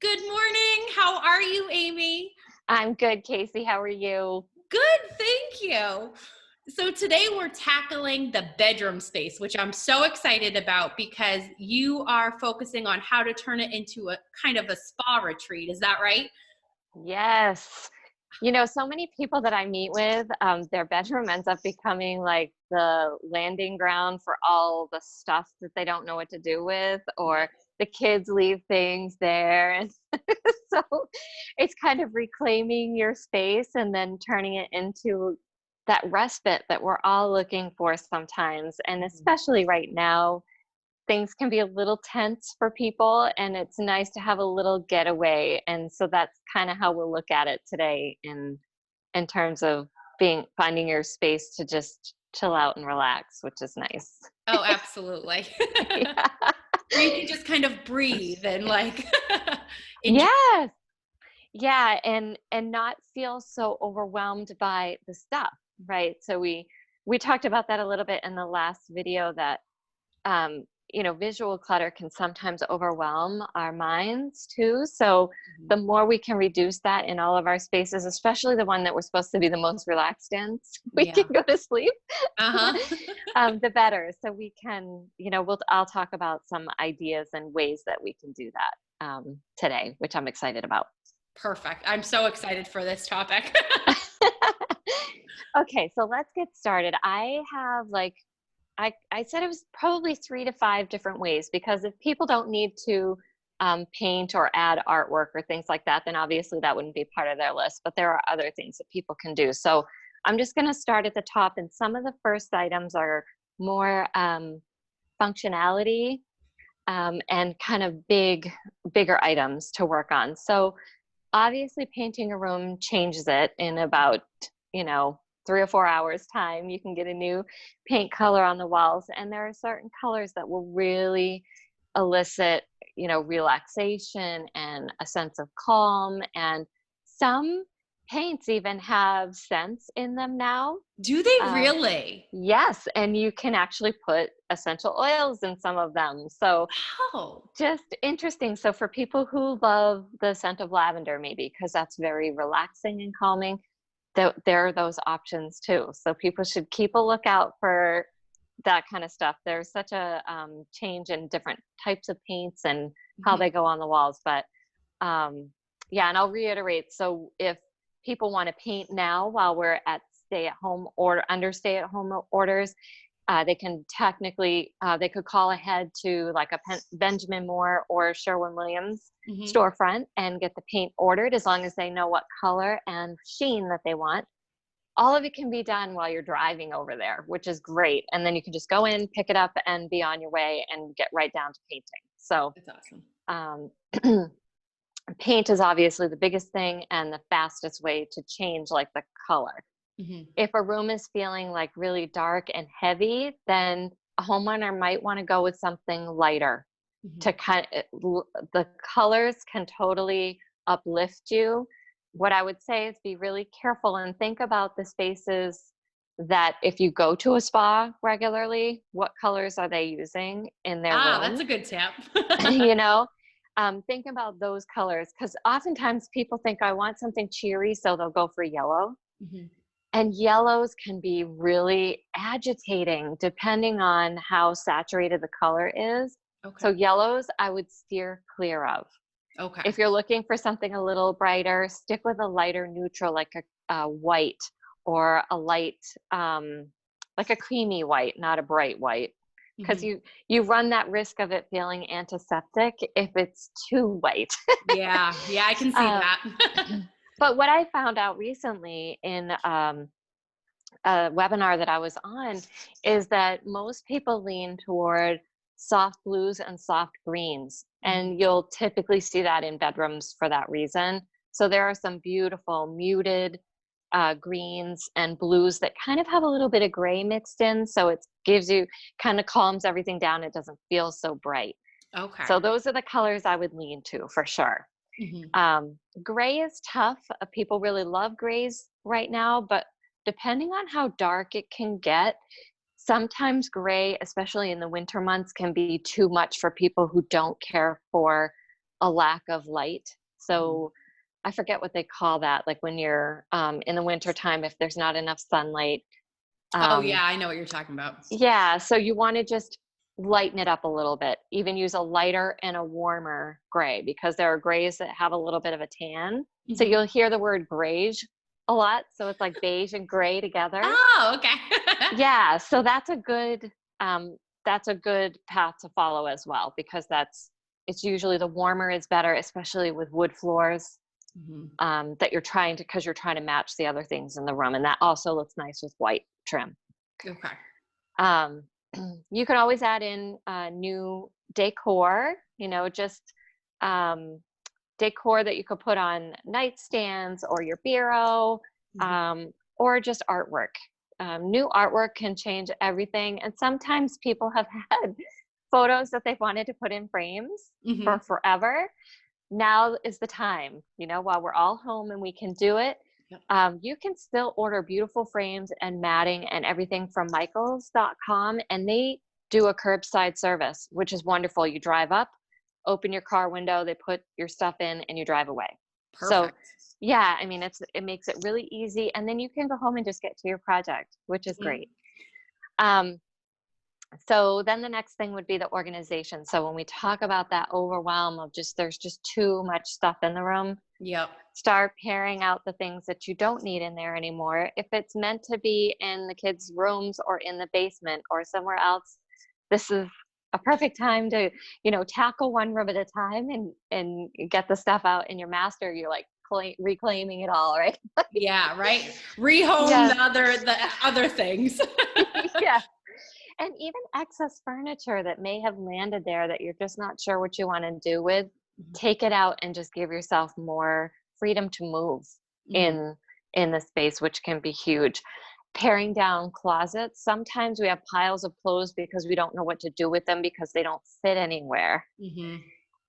Good morning. How are you, Amy? I'm good, Casey. How are you? Good, thank you. So today we're tackling the bedroom space, which I'm so excited about because you are focusing on how to turn it into a kind of a spa retreat. Is that right? Yes. So many people that I meet with, their bedroom ends up becoming like the landing ground for all the stuff that they don't know what to do with, Yeah. or the kids leave things there. And so it's kind of reclaiming your space and then turning it into that respite that we're all looking for sometimes. And Mhm. especially right now, things can be a little tense for people, and it's nice to have a little getaway. And so that's kind of how we'll look at it today in terms of being finding your space to just chill out and relax, which is nice. Oh, absolutely. Yeah. Where you can just kind of breathe and like enjoy. Yes. Yeah, and not feel so overwhelmed by the stuff, right? So we talked about that a little bit in the last video that visual clutter can sometimes overwhelm our minds too. So Mhm. the more we can reduce that in all of our spaces, especially the one that we're supposed to be the most relaxed in, so we can Yeah. go to sleep, Uh-huh. the better. So we can, I'll talk about some ideas and ways that we can do that today, which I'm excited about. Perfect. I'm so excited for this topic. Okay, so let's get started. I have I said it was probably 3 to 5 different ways, because if people don't need to paint or add artwork or things like that, then obviously that wouldn't be part of their list. But there are other things that people can do. So I'm just going to start at the top. And some of the first items are more functionality and kind of bigger items to work on. So obviously, painting a room changes it in about, you know, 3 or 4 hours time. You can get a new paint color on the walls, and there are certain colors that will really elicit, relaxation and a sense of calm. And some paints even have scents in them now. Do they um, really? yes, and you can actually put essential oils in some of them. So Oh. just interesting. So for people who love the scent of lavender, maybe because that's very relaxing and calming, there are those options too. So people should keep a lookout for that kind of stuff. There's such a change in different types of paints and how Mhm. they go on the walls. But yeah, and I'll reiterate. So if people want to paint now while we're at stay at home or under stay at home orders, they can technically they could call ahead to like a Benjamin Moore or Sherwin-Williams Mhm. storefront and get the paint ordered, as long as they know what color and sheen that they want. All of it can be done while you're driving over there, which is great. And then you can just go in, pick it up, and be on your way and get right down to painting. So That's awesome. um, paint is obviously the biggest thing and the fastest way to change like the color. Mhm. If a room is feeling like really dark and heavy, then a homeowner might want to go with something lighter to Mhm. the colors can totally uplift you. What I would say is be really careful and think about the spaces that if you go to a spa regularly, what colors are they using in their Ah, that's room? a good tip. you know, think about those colors, because oftentimes people think I want something cheery, so they'll go for yellow. Mhm. And yellows can be really agitating depending on how saturated the color is. So Okay. yellows, I would steer clear of. Okay. If you're looking for something a little brighter, stick with a lighter neutral, like a white, or a light, like a creamy white, not a bright white. Because Mhm. you run that risk of it feeling antiseptic if it's too white. Yeah. Yeah, I can see um, that. but what I found out recently in a webinar that I was on is that most people lean toward soft blues and soft greens. Mhm. And you'll typically see that in bedrooms for that reason. So there are some beautiful muted greens and blues that kind of have a little bit of gray mixed in. So it gives you, kind of calms everything down. It doesn't feel so bright. Okay. So those are the colors I would lean to for sure. Mhm. Gray is tough. People really love grays right now, but depending on how dark it can get, sometimes gray, especially in the winter months, can be too much for people who don't care for a lack of light. So I forget what they call that, like when you're in the winter time, if there's not enough sunlight. Oh yeah, I know what you're talking about. Yeah, so you want to just lighten it up a little bit. Even use a lighter and a warmer gray, because there are grays that have a little bit of a tan. So you'll hear the word beige a lot. So it's like beige and gray together. Oh, okay. Yeah, so that's a good path to follow as well, because it's usually the warmer is better, especially with wood floors. That you're trying to match the other things in the room, and that also looks nice with white trim. Okay. You can always add in new decor, just decor that you could put on nightstands or your bureau, or just artwork. New artwork can change everything, and sometimes people have had photos that they've wanted to put in frames for forever. Now is the time, while we're all home and we can do it. You can still order beautiful frames and matting and everything from Michaels.com, and they do a curbside service, which is wonderful. You drive up, open your car window, they put your stuff in, and you drive away. Perfect. So yeah, I mean, it makes it really easy, and then you can go home and just get to your project, which is great. So then the next thing would be the organization. So when we talk about that overwhelm of there's just too much stuff in the room, start paring out the things that you don't need in there anymore. If it's meant to be in the kids' rooms or in the basement or somewhere else, this is a perfect time to, tackle one room at a time and get the stuff out in your master. You're like reclaiming it all, right? Yeah, right. Rehome the other things. Yeah. And even excess furniture that may have landed there that you're just not sure what you want to do with, take it out and just give yourself more freedom to move in the space, which can be huge. Paring down closets. Sometimes we have piles of clothes because we don't know what to do with them because they don't fit anywhere.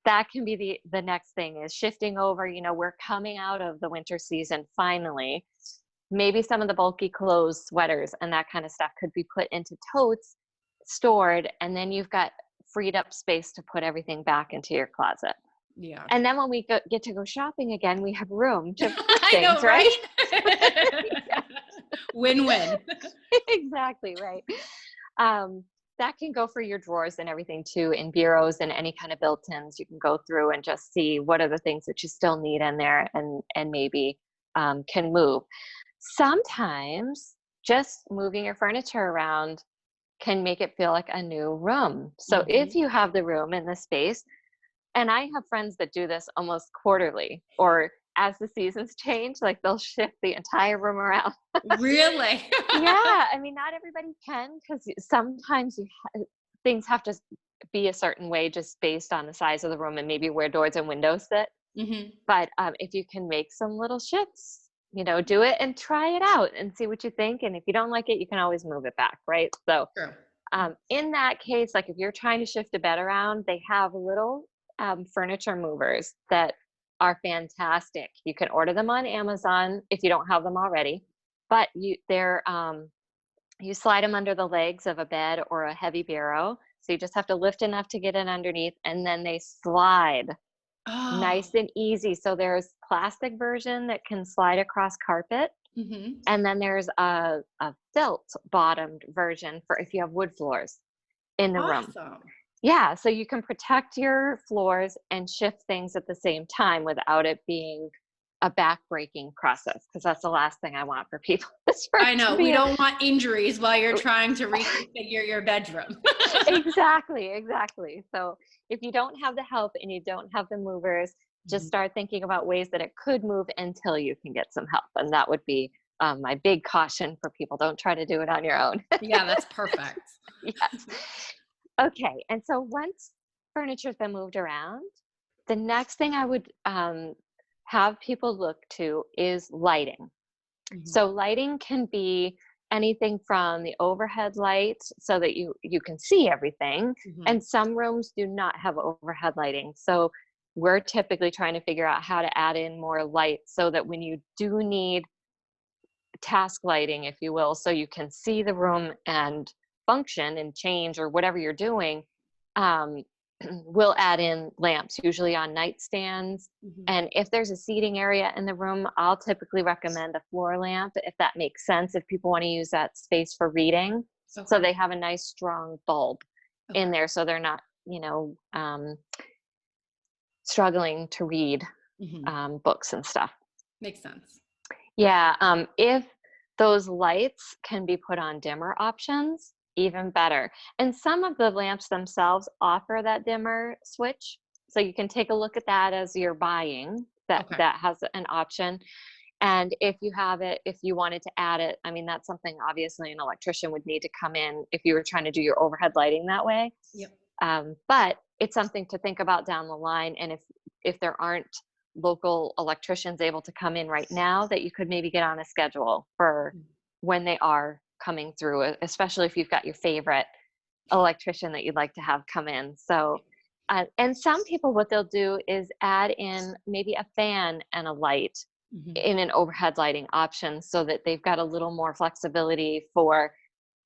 That can be the next thing, is shifting over. We're coming out of the winter season finally. Maybe some of the bulky clothes, sweaters, and that kind of stuff could be put into totes, stored, and then you've got freed up space to put everything back into your closet. Yeah. And then when we get to go shopping again, we have room to put I things, know, right? Win-win. Exactly, right. That can go for your drawers and everything too, in bureaus and any kind of built-ins. You can go through and just see what are the things that you still need in there, and maybe can move. Sometimes just moving your furniture around can make it feel like a new room. So if you have the room and the space, and I have friends that do this almost quarterly, or as the seasons change, like they'll shift the entire room around. Really? Yeah. I mean, not everybody can, because sometimes things have to be a certain way just based on the size of the room and maybe where doors and windows sit. But if you can make some little shifts, do it and try it out and see what you think. And if you don't like it, you can always move it back, right? So in that case, like if you're trying to shift a bed around, they have little furniture movers that are fantastic. You can order them on Amazon if you don't have them already, but you slide them under the legs of a bed or a heavy bureau. So you just have to lift enough to get in underneath, and then they slide. Nice and easy. So there's plastic version that can slide across carpet. And then there's a felt bottomed version for if you have wood floors in the room. Yeah. So you can protect your floors and shift things at the same time without it being a back-breaking process, because that's the last thing I want for people. I know. We don't want injuries while you're trying to reconfigure your bedroom. Exactly. So if you don't have the help and you don't have the movers, just start thinking about ways that it could move until you can get some help. And that would be my big caution for people. Don't try to do it on your own. Yeah, that's perfect. Yes. Okay. And so once furniture's been moved around, the next thing I would have people look to is lighting. So lighting can be anything from the overhead lights so that you can see everything. And some rooms do not have overhead lighting. So we're typically trying to figure out how to add in more light so that when you do need task lighting, if you will, so you can see the room and function and change or whatever you're doing, we'll add in lamps, usually on nightstands. Mhm. And if there's a seating area in the room, I'll typically recommend a floor lamp if that makes sense, if people want to use that space for reading. So Okay. they have a nice strong bulb in Okay. there so they're not, struggling to read Mhm. books and stuff. Makes sense. Yeah, if those lights can be put on dimmer options, even better. And some of the lamps themselves offer that dimmer switch, so you can take a look at that as you're buying. That Okay. that has an option. And if you have it, if you wanted to add it, I mean, that's something obviously an electrician would need to come in if you were trying to do your overhead lighting that way. Yep. But it's something to think about down the line. And if there aren't local electricians able to come in right now, that you could maybe get on a schedule for Mm. when they are coming through, especially if you've got your favorite electrician that you'd like to have come in. So, and some people, what they'll do is add in maybe a fan and a light Mhm. in an overhead lighting option so that they've got a little more flexibility for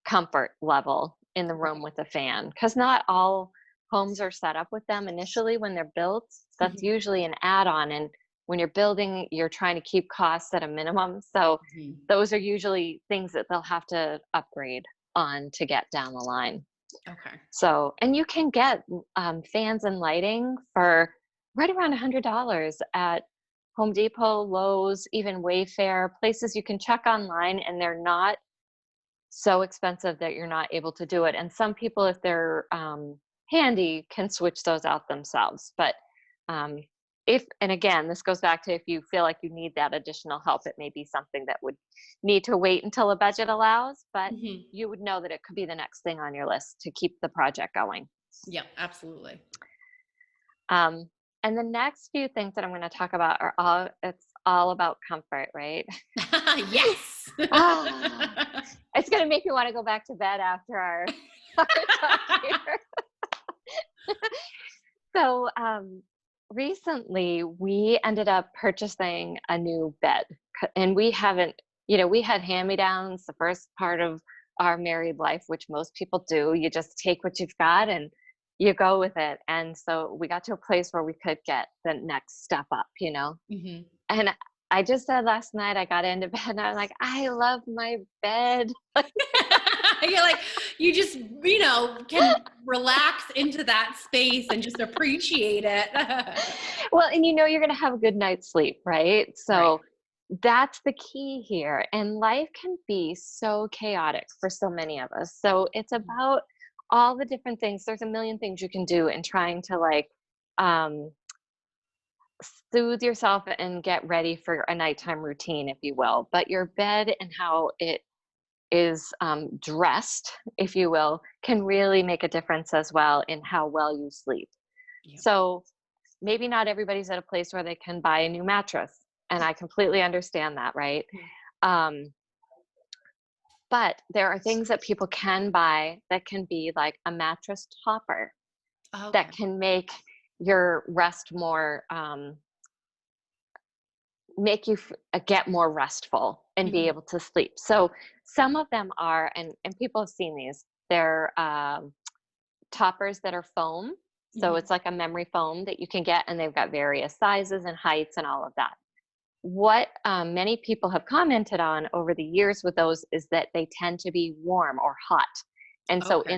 comfort level in the room Right. with a fan, because not all homes are set up with them initially when they're built. That's Mhm. usually an add-on, and when you're building, you're trying to keep costs at a minimum, so Mhm. those are usually things that they'll have to upgrade on to get down the line. Okay. So, and you can get fans and lighting for right around $100 at Home Depot, Lowe's, even Wayfair, places you can check online, and they're not so expensive that you're not able to do it. And some people, if they're handy, can switch those out themselves. But um, and again, this goes back to if you feel like you need that additional help, it may be something that would need to wait until a budget allows, but Mhm. you would know that it could be the next thing on your list to keep the project going. Yep, absolutely. Um, and the next few things that I'm going to talk about it's all about comfort, right? Yes. Ah, it's going to make me want to go back to bed after our talk here. So, recently we ended up purchasing a new bed, and we haven't, we had hand-me-downs the first part of our married life, which most people do. You just take what you've got and you go with it. And so we got to a place where we could get the next step up. Mhm. And I just said last night, I got into bed and I was like, I love my bed. You're like, you just, can relax into that space and just appreciate it. Well, and you're going to have a good night's sleep, right? Right. So that's the key here. And life can be so chaotic for so many of us. So it's Mhm. about all the different things. There's a million things you can do in trying to um, soothe yourself and get ready for a nighttime routine, if you will. But your bed and how it is dressed, if you will, can really make a difference as well in how well you sleep. Yep. So maybe not everybody's at a place where they can buy a new mattress, and I completely understand that, right? Mhm. Um, but there are things that people can buy that can be like a mattress topper Okay. that can make your rest more, make you get more restful and be Mhm. able to sleep. So some of them are, and people have seen these. They're toppers that are foam. So Mhm. it's like a memory foam that you can get, and they've got various sizes and heights and all of that. What many people have commented on over the years with those is that they tend to be warm or hot, and so Okay.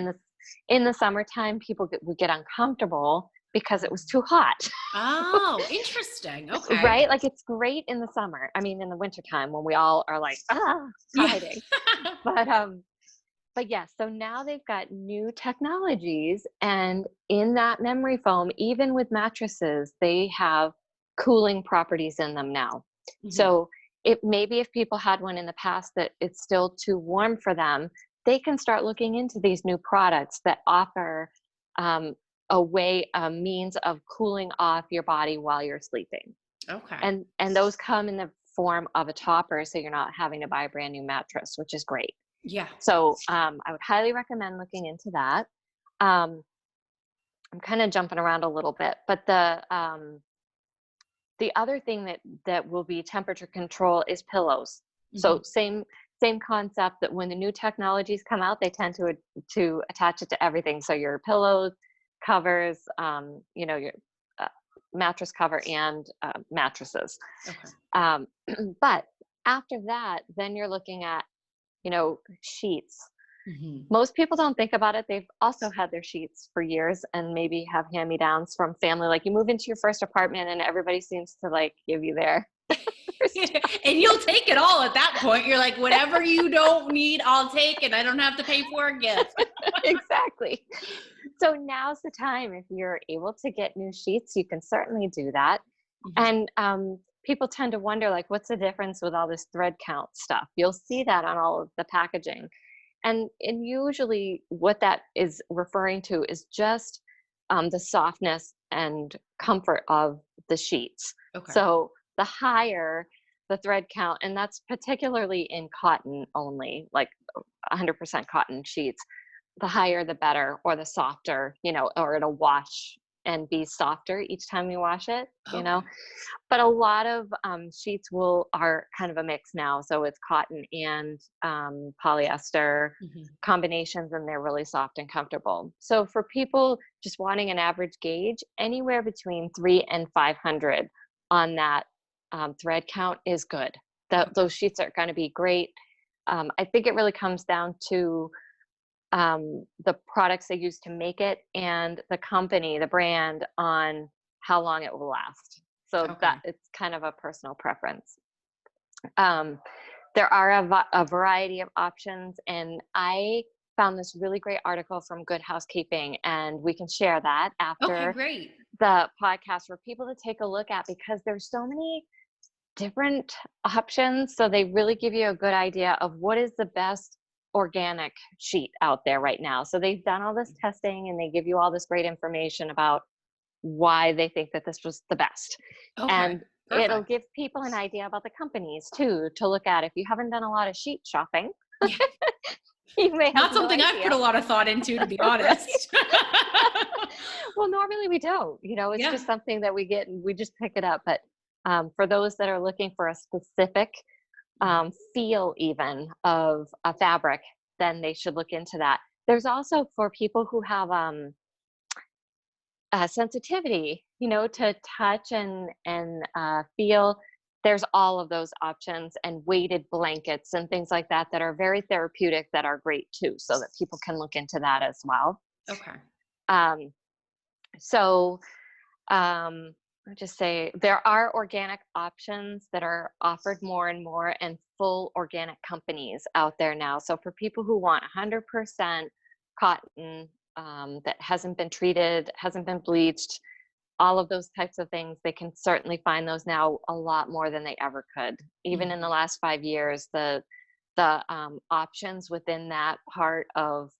in the summertime, people would get uncomfortable because it was too hot. Oh, interesting. Okay. Right? Like it's great in the summer. I mean, in the wintertime when we all are like, Yeah. hiding. But yes, so now they've got new technologies, and in that memory foam, even with mattresses, they have cooling properties in them now. Mhm. So it maybe if people had one in the past that it's still too warm for them, they can start looking into these new products that offer um, a means of cooling off your body while you're sleeping. Okay. And those come in the form of a topper, so you're not having to buy a brand new mattress, which is great. Yeah. So I would highly recommend looking into that. Um, I'm kind of jumping around a little bit, but the other thing that will be temperature control is pillows. Mhm. So same concept that when the new technologies come out, they tend to attach it to everything. So your pillows, covers, your mattress cover and mattresses. Okay. Um, but after that, then you're looking at, sheets. Hmm. Most people don't think about it. They've also had their sheets for years and maybe have hand-me-downs from family. Like you move into your first apartment and everybody seems to like give you their And you'll take it all at that point. You're like, whatever you don't need, I'll take, and I don't have to pay for a gift. Exactly. So now's the time. If you're able to get new sheets, you can certainly do that. Mhm. And people tend to wonder, like, what's the difference with all this thread count stuff? You'll see that on all of the packaging. And usually what that is referring to is just the softness and comfort of the sheets. Okay. So the higher the thread count, and that's particularly in cotton only, like 100% cotton sheets, the higher the better, or the softer, or it'll wash and be softer each time you wash it, Okay. but a lot of sheets are kind of a mix now. So it's cotton and polyester Mhm. combinations, and they're really soft and comfortable. So for people just wanting an average gauge, anywhere between 300 and 500 on that thread count is good. Okay. Those sheets are going to be great. I think it really comes down to the products they use to make it and the company, the brand, on how long it will last. So Okay. that it's kind of a personal preference. Um, there are a variety of options, and I found this really great article from Good Housekeeping, and we can share that Okay, after great. the podcast for people to take a look at, because there's so many different options. So they really give you a good idea of what is the best organic sheet out there right now. So they've done all this testing and they give you all this great information about why they think that this was the best. Okay. And it'll Perfect. give people an idea about the companies too to look at. If you haven't done a lot of sheet shopping, Yeah. you may have Not no something I've put idea. a lot of thought into, to be Right? honest. Well, normally we don't. It's Yeah. just something that we get and we just pick it up. But for those that are looking for a specific feel even of a fabric, then they should look into that. There's also for people who have sensitivity, to touch and feel. There's all of those options and weighted blankets and things like that that are very therapeutic that are great too, so that people can look into that as well. Okay. Um, so I'll just say there are organic options that are offered more and more, and full organic companies out there now. So for people who want 100% cotton that hasn't been treated, hasn't been bleached, all of those types of things, they can certainly find those now a lot more than they ever could. Even in Mhm. the last 5 years, the options within that part of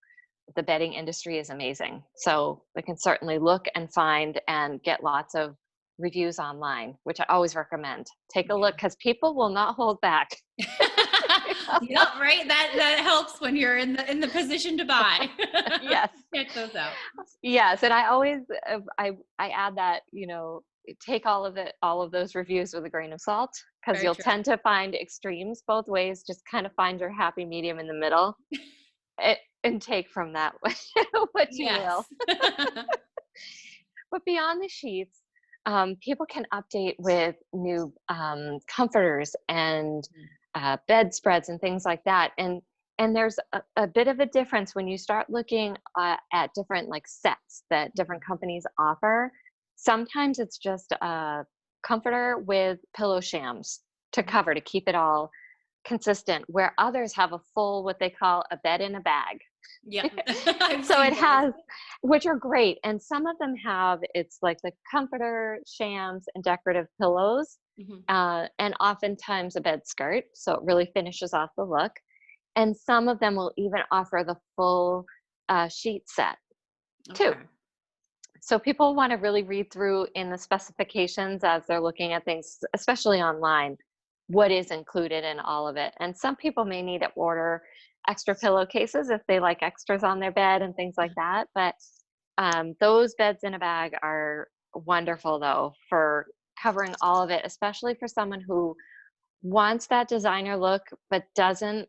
the bedding industry is amazing. So they can certainly look and find and get lots of reviews online, which I always recommend. Take a look, because people will not hold back. Yep, right. That helps when you're in the position to buy. Yes. Check those out. Yes, and I always I add that, take all of those reviews with a grain of salt, because Very you'll true. tend to find extremes both ways. Just kind of find your happy medium in the middle, and take from that what you will. Yes. But beyond the sheets, people can update with new comforters and bedspreads and things like that. And there's a bit of a difference when you start looking at different like sets that different companies offer. Sometimes it's just a comforter with pillow shams to cover, to keep it all consistent, where others have a full, what they call a bed in a bag. Yeah. I've So seen it those. has, which are great. And some of them have, it's like the comforter, shams, and decorative pillows, Mhm. and oftentimes a bed skirt. So it really finishes off the look. And some of them will even offer the full sheet set too. Okay. So people want to really read through in the specifications as they're looking at things, especially online, what is included in all of it. And some people may need to order extra pillowcases if they like extras on their bed and things like that. But those beds in a bag are wonderful, though, for covering all of it, especially for someone who wants that designer look but doesn't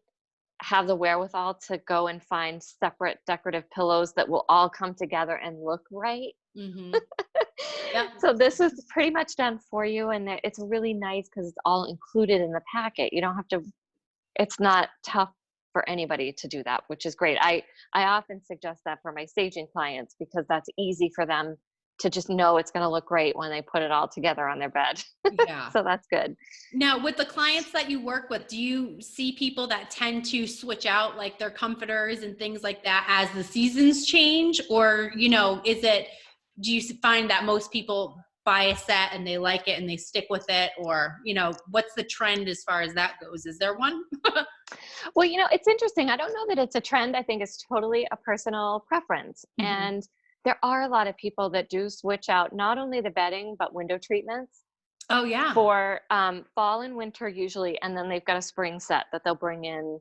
have the wherewithal to go and find separate decorative pillows that will all come together and look right. Mm-hmm. Yep. So this is pretty much done for you, and it's really nice because it's all included in the packet. You don't have to, it's not tough for anybody to do that, which is great. I often suggest that for my staging clients because that's easy for them to just know it's going to look great when they put it all together on their bed. Yeah. So that's good. Now, with the clients that you work with, do you see people that tend to switch out like their comforters and things like that as the seasons change? Or, do you find that most people buy a set and they like it and they stick with it? Or, what's the trend as far as that goes? Is there one? Well, it's interesting. I don't know that it's a trend. I think it's totally a personal preference. Mhm. And there are a lot of people that do switch out not only the bedding, but window treatments Oh, yeah. for fall and winter usually. And then they've got a spring set that they'll bring in,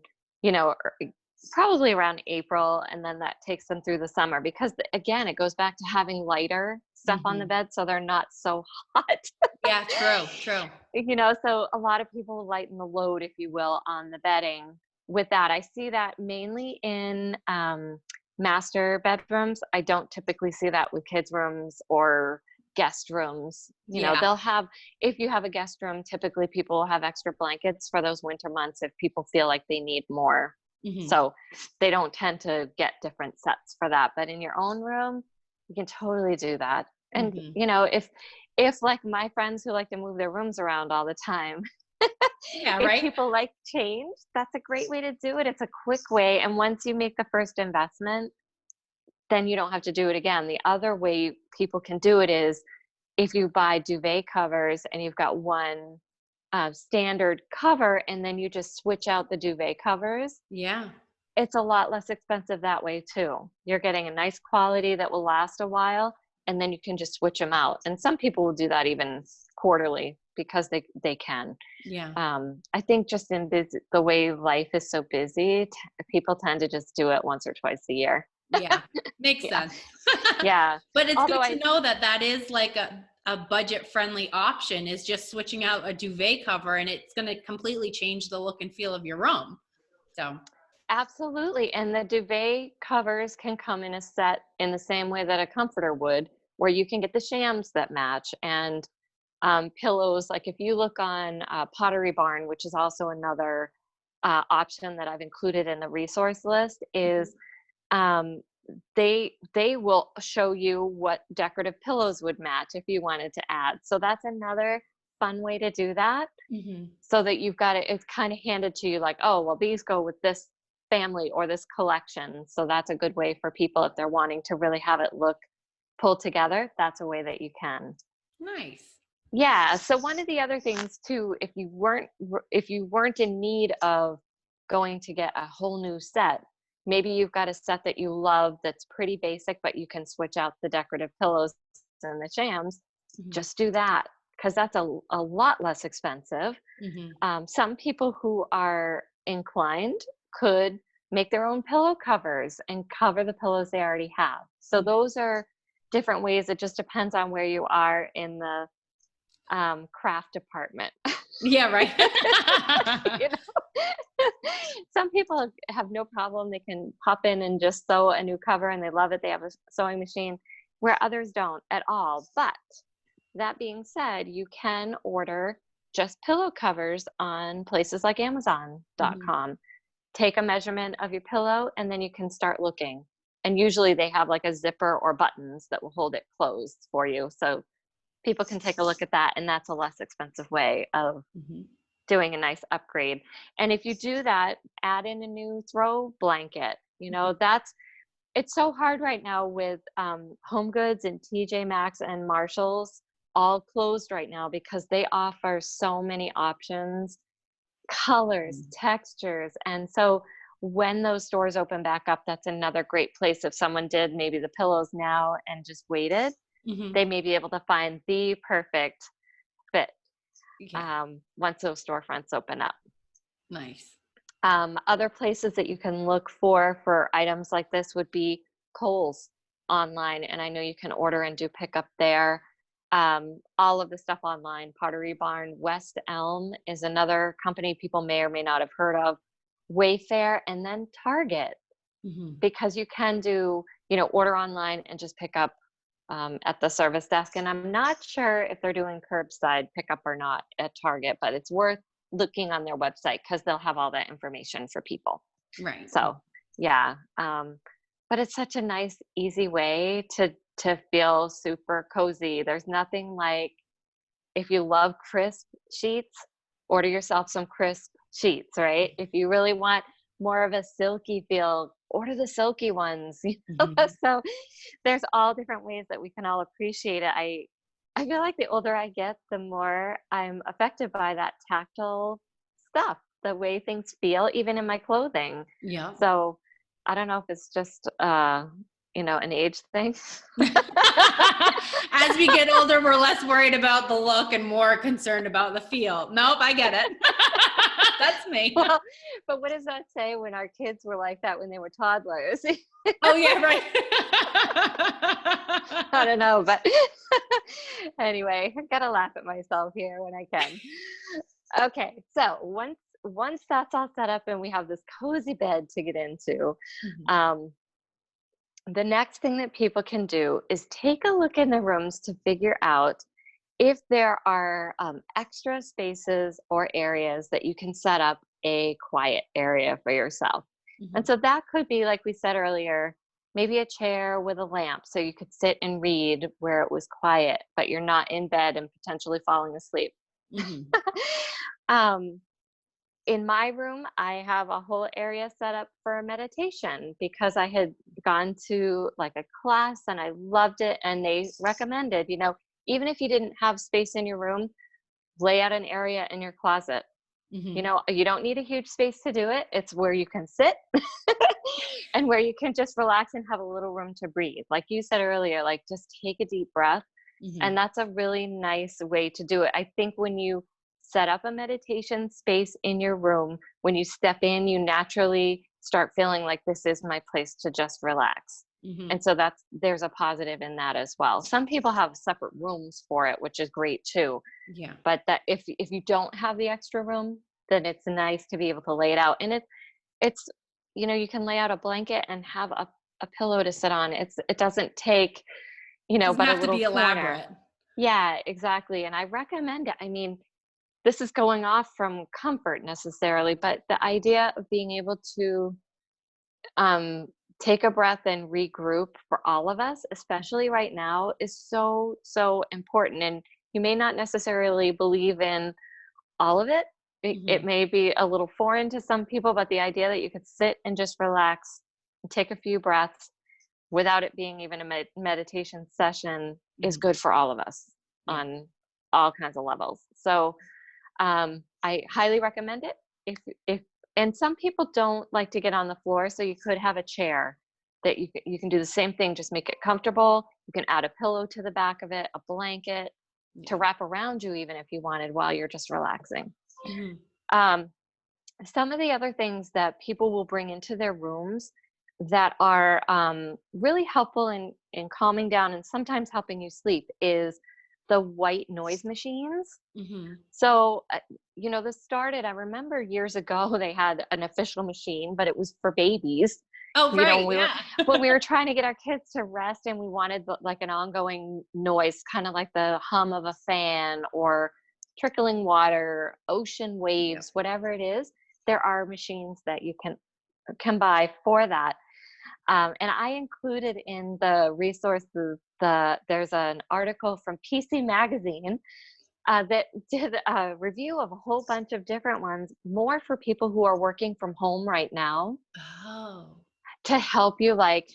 probably around April. And then that takes them through the summer because, again, it goes back to having lighter stuff on the Mhm. bed so they're not so hot. Yeah, true. So a lot of people lighten the load, if you will, on the bedding with that. I see that mainly in master bedrooms. I don't typically see that with kids' rooms or guest rooms. Yeah. They'll have, if you have a guest room, typically people will have extra blankets for those winter months if people feel like they need more. Mhm. So they don't tend to get different sets for that. But in your own room, you can totally do that. And, Mhm. if like my friends who like to move their rooms around all the time, Yeah, if right? people like change, that's a great way to do it. It's a quick way. And once you make the first investment, then you don't have to do it again. The other way people can do it is if you buy duvet covers and you've got one standard cover and then you just switch out the duvet covers, Yeah. it's a lot less expensive that way too. You're getting a nice quality that will last a while, and then you can just switch them out. And some people will do that even quarterly because they can. Yeah. I think just in the way life is so busy, people tend to just do it once or twice a year. Yeah. Makes Yeah, sense. yeah. But it's Although good to know that that is like a budget friendly option, is just switching out a duvet cover, and it's going to completely change the look and feel of your room. So, Absolutely. And the duvet covers can come in a set in the same way that a comforter would, where you can get the shams that match and pillows. Like if you look on Pottery Barn, which is also another option that I've included in the resource list, mhm. is um, they will show you what decorative pillows would match if you wanted to add. So that's another fun way to do that Mhm. so that you've got it's kind of handed to you like, oh, well, these go with this family or this collection. So that's a good way for people if they're wanting to really have it look pulled together. That's a way that you can. Nice. Yeah. So one of the other things too, if you weren't in need of going to get a whole new set, maybe you've got a set that you love that's pretty basic, but you can switch out the decorative pillows and the shams. Mhm. Just do that because that's a lot less expensive. Mhm. Some people who are inclined could make their own pillow covers and cover the pillows they already have. So Mhm. those are different ways. It just depends on where you are in the craft department. Yeah, right. you know, some people have no problem. They can pop in and just sew a new cover, and they love it. They have a sewing machine, where others don't at all. But that being said, you can order just pillow covers on places like Mhm. Amazon.com. Take a measurement of your pillow, and then you can start looking. And usually they have like a zipper or buttons that will hold it closed for you. So people can take a look at that, and that's a less expensive way of Mhm. doing a nice upgrade. And if you do that, add in a new throw blanket. Mhm. That's it's so hard right now with Home Goods and TJ Maxx and Marshalls all closed right now because they offer so many options, colors, Mhm. textures. And so when those stores open back up, that's another great place. If someone did maybe the pillows now and just waited, Mhm. they may be able to find the perfect fit Yeah. once those storefronts open up. Nice. Other places that you can look for items like this would be Kohl's online, and I know you can order and do pickup there. All of the stuff online, Pottery Barn, West Elm is another company people may or may not have heard of. Wayfair, and then Target, because you can do, order online and just pick up at the service desk. And I'm not sure if they're doing curbside pickup or not at Target, but it's worth looking on their website because they'll have all that information for people. Right. So yeah. But it's such a nice, easy way to feel super cozy. There's nothing like, if you love crisp sheets, order yourself some crisp sheets, right? If you really want more of a silky feel, order the silky ones. So there's all different ways that we can all appreciate it. I feel like the older I get, the more I'm affected by that tactile stuff, the way things feel, even in my clothing. Yeah. So I don't know if it's just, an age thing. As we get older, we're less worried about the look and more concerned about the feel. Nope, I get it. That's me. Well, but what does that say when our kids were like that when they were toddlers? Oh, yeah, right. I don't know, but anyway, I gotta laugh at myself here when I can. Okay, so once that's all set up and we have this cozy bed to get into, the next thing that people can do is take a look in the rooms to figure out if there are extra spaces or areas that you can set up a quiet area for yourself. And so that could be, like we said earlier, maybe a chair with a lamp so you could sit and read where it was quiet, but you're not in bed and potentially falling asleep. In my room, I have a whole area set up for a meditation because I had gone to like a class and I loved it. And they recommended, even if you didn't have space in your room, lay out an area in your closet. You don't need a huge space to do it. It's where you can sit and where you can just relax and have a little room to breathe. Like you said earlier, like just take a deep breath. And that's a really nice way to do it. I think when you set up a meditation space in your room, when you step in, you naturally start feeling like this is my place to just relax. And so there's a positive in that as well. Some people have separate rooms for it, which is great too. Yeah. But that if you don't have the extra room, then it's nice to be able to lay it out. And it's you can lay out a blanket and have a pillow to sit on. It doesn't take, Doesn't but a have to little be corner. elaborate. Yeah, exactly. And I recommend it. I mean, this is going off from comfort necessarily, but the idea of being able to take a breath and regroup for all of us, especially right now, is so, so important. And you may not necessarily believe in all of it. It may be a little foreign to some people, but the idea that you could sit and just relax and take a few breaths without it being even a meditation session is good for all of us on all kinds of levels. So I highly recommend it. And some people don't like to get on the floor, so you could have a chair that you can do the same thing, just make it comfortable. You can add a pillow to the back of it, a blanket to wrap around you, even if you wanted, while you're just relaxing. Some of the other things that people will bring into their rooms that are really helpful in calming down and sometimes helping you sleep is the white noise machines. So, this started, I remember years ago, they had an official machine, but it was for babies. Oh, right. When we were trying to get our kids to rest and we wanted like an ongoing noise, kind of like the hum of a fan or trickling water, ocean waves, whatever it is, there are machines that you can buy for that. And I included in the resources, there's an article from PC Magazine that did a review of a whole bunch of different ones, more for people who are working from home right now. To help you like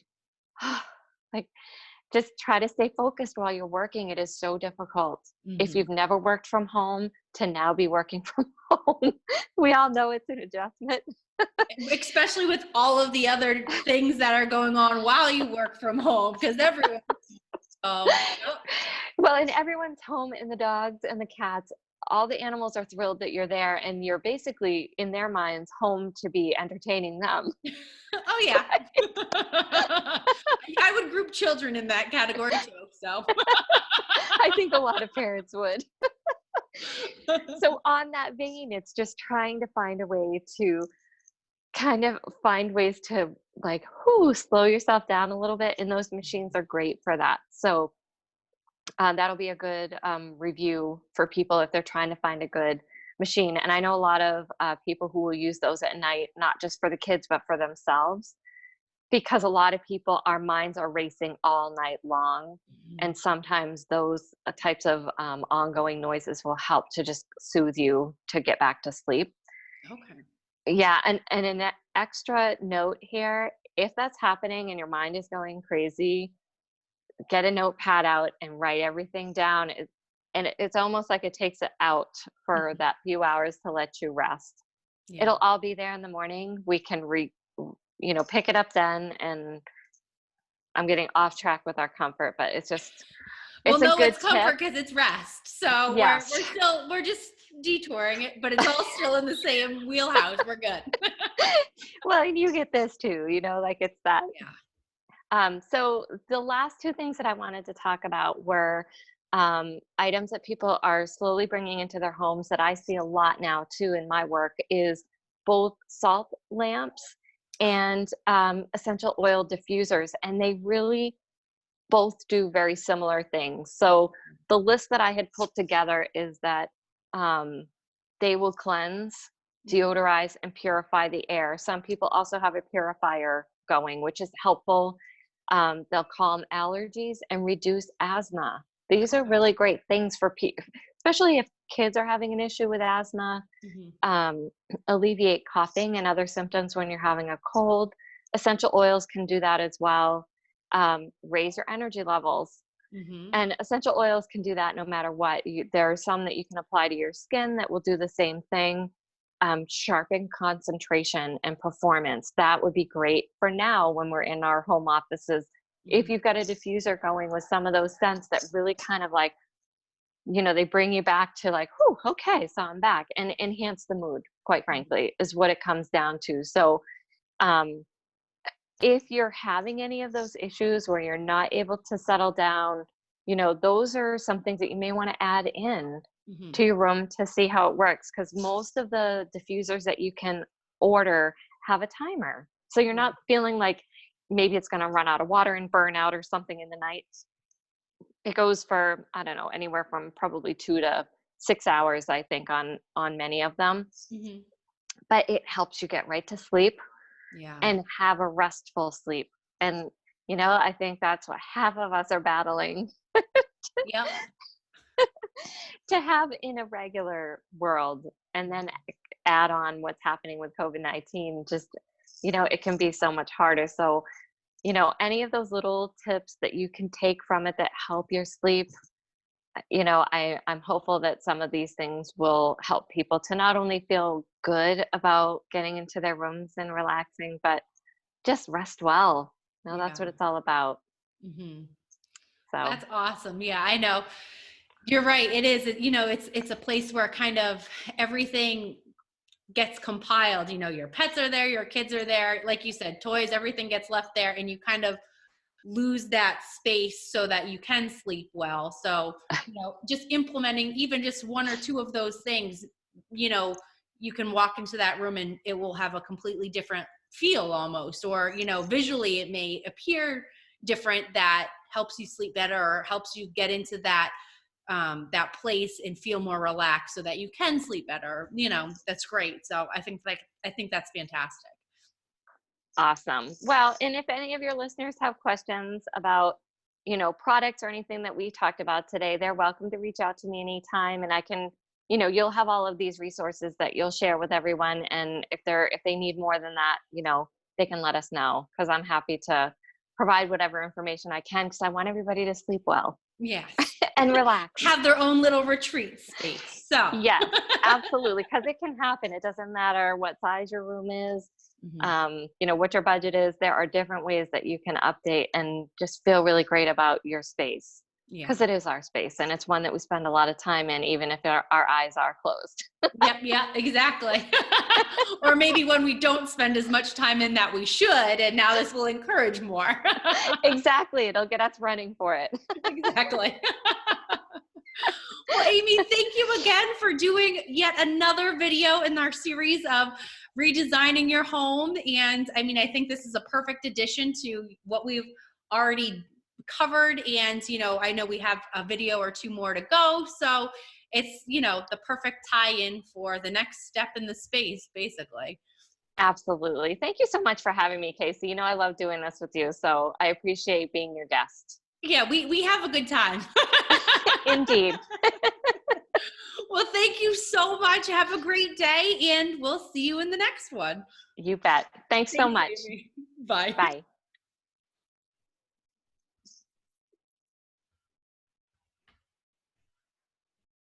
just try to stay focused while you're working. It is so difficult. If you've never worked from home to now be working from home, we all know it's an adjustment. Especially with all of the other things that are going on while you work from home, because everyone. Well, and everyone's home, and the dogs and the cats, all the animals are thrilled that you're there, and you're basically, in their minds, home to be entertaining them. Oh, yeah. I would group children in that category too, so. I think a lot of parents would. So on that vein, it's just trying to find a way to kind of find ways to like, slow yourself down a little bit. And those machines are great for that. So that'll be a good review for people if they're trying to find a good machine. And I know a lot of people who will use those at night, not just for the kids, but for themselves, because a lot of people, our minds are racing all night long. Mhm. And sometimes those types of ongoing noises will help to just soothe you to get back to sleep. Okay. Yeah, and an extra note here, if that's happening and your mind is going crazy, get a notepad out and write everything down. It's almost like it takes it out for Mhm. that few hours to let you rest. Yeah. It'll all be there in the morning. We can pick it up then. And I'm getting off track with our comfort, but Well, it's a no, good it's tip. comfort because it's rest. So Yes. we're just detouring it, but it's all still in the same wheelhouse. We're good. Well, and you get this too, like it's that. Yeah. So the last two things that I wanted to talk about were items that people are slowly bringing into their homes that I see a lot now too in my work is both salt lamps and essential oil diffusers, and they really both do very similar things. So the list that I had put together is that um, they will cleanse, deodorize, and purify the air. Some people also have a purifier going, which is helpful. They'll calm allergies and reduce asthma. These are Okay. really great things for people, especially if kids are having an issue with asthma. Mhm. Alleviate coughing and other symptoms when you're having a cold. Essential oils can do that as well. Raise your energy levels. Mhm. And essential oils can do that no matter what. There are some that you can apply to your skin that will do the same thing. Sharpen concentration and performance. That would be great for now when we're in our home offices. If Mhm. you've got a diffuser going with some of those scents that really kind of like, they bring you back to like, whew, okay, so I'm back, and enhance the mood, quite Mhm. frankly, is what it comes down to. So, um, if you're having any of those issues where you're not able to settle down, those are some things that you may want to add in Mhm. to your room to see how it works. Because most of the diffusers that you can order have a timer. So you're Yeah. not feeling like maybe it's going to run out of water and burn out or something in the night. It goes for, I don't know, anywhere from probably 2 to 6 hours, I think, on many of them. Mhm. But it helps you get right to sleep Yeah. and have a restful sleep. And, I think that's what half of us are battling Yep. to have in a regular world. And then add on what's happening with COVID-19, just, it can be so much harder. So, any of those little tips that you can take from it that help your sleep, I'm hopeful that some of these things will help people to not only feel good about getting into their rooms and relaxing, but just rest well. No, that's Yeah. what it's all about. Mhm. So, That's awesome. Yeah, I know. You're right. It is. It's a place where kind of everything gets compiled. Your pets are there, your kids are there. Like you said, toys, everything gets left there, and you kind of lose that space so that you can sleep well. So, just implementing even just one or two of those things, you know, you can walk into that room and it will have a completely different feel almost, or, visually it may appear different, that helps you sleep better or helps you get into that place and feel more relaxed so that you can sleep better. That's great. So I think that's fantastic. awesome. Well, and if any of your listeners have questions about, products or anything that we talked about today, they're welcome to reach out to me anytime, and I can, you'll have all of these resources that you'll share with everyone. And if they need more than that, they can let us know, because I'm happy to provide whatever information I can, because I want everybody to sleep well Yes. and relax. Have their own little retreat space. So, Yes, absolutely. Because it can happen. It doesn't matter what size your room is, mhm. what your budget is. There are different ways that you can update and just feel really great about your space, Yeah. because it is our space and it's one that we spend a lot of time in, even if our eyes are closed. Yep. Yeah, exactly. Or maybe when we don't spend as much time in that we should, and now this will encourage more. Exactly. It'll get us running for it. Exactly. Well, Amy, thank you again for doing yet another video in our series of redesigning your home. And I mean, I think this is a perfect addition to what we've already covered. And, I know we have a video or two more to go. So it's, the perfect tie-in for the next step in the space, basically. Absolutely. Thank you so much for having me, Casey. I love doing this with you, so I appreciate being your guest. Yeah, we have a good time. Indeed. Well, thank you so much. Have a great day, and we'll see you in the next one. You bet. Thanks so much. Amy. Bye. Bye.